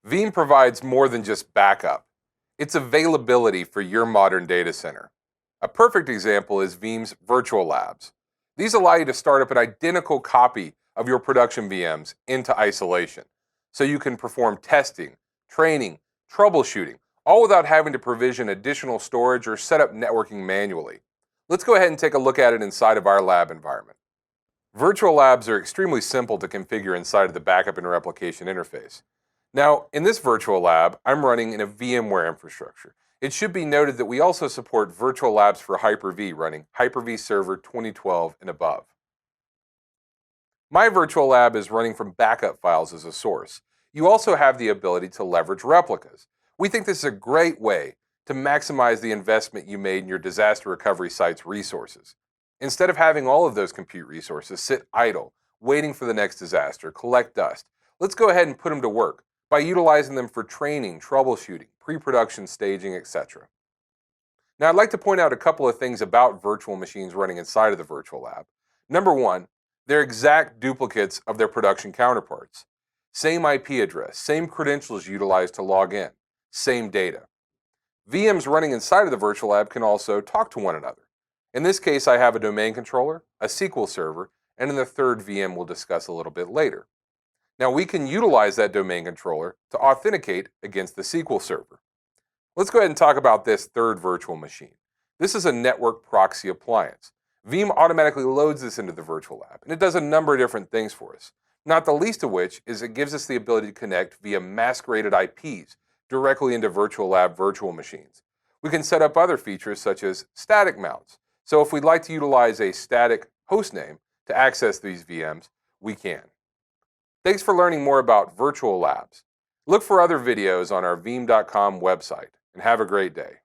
Veeam provides more than just backup. It's availability for your modern data center. A perfect example is Veeam's virtual labs. These allow you to start up an identical copy of your production VMs into isolation, so you can perform testing, training, troubleshooting, all without having to provision additional storage or set up networking manually. Let's go ahead and take a look at it inside of our lab environment. Virtual labs are extremely simple to configure inside of the backup and replication interface. Now, in this virtual lab, I'm running in a VMware infrastructure. It should be noted that we also support virtual labs for Hyper-V running Hyper-V Server 2012 and above. My virtual lab is running from backup files as a source. You also have the ability to leverage replicas. We think this is a great way to maximize the investment you made in your disaster recovery site's resources. Instead of having all of those compute resources sit idle, waiting for the next disaster, collect dust, let's go ahead and put them to work by utilizing them for training, troubleshooting, pre-production staging, etc. Now, I'd like to point out a couple of things about virtual machines running inside of the virtual lab. Number one, they're exact duplicates of their production counterparts. Same IP address, same credentials utilized to log in, same data. VMs running inside of the virtual lab can also talk to one another. In this case, I have a domain controller, a SQL server, and in the third VM we'll discuss a little bit later. Now, we can utilize that domain controller to authenticate against the SQL server. Let's go ahead and talk about this third virtual machine. This is a network proxy appliance. Veeam automatically loads this into the virtual lab, and it does a number of different things for us, not the least of which is it gives us the ability to connect via masqueraded IPs directly into virtual lab virtual machines. We can set up other features such as static mounts. So if we'd like to utilize a static host name to access these VMs, we can. Thanks for learning more about virtual labs. Look for other videos on our Veeam.com website, and have a great day.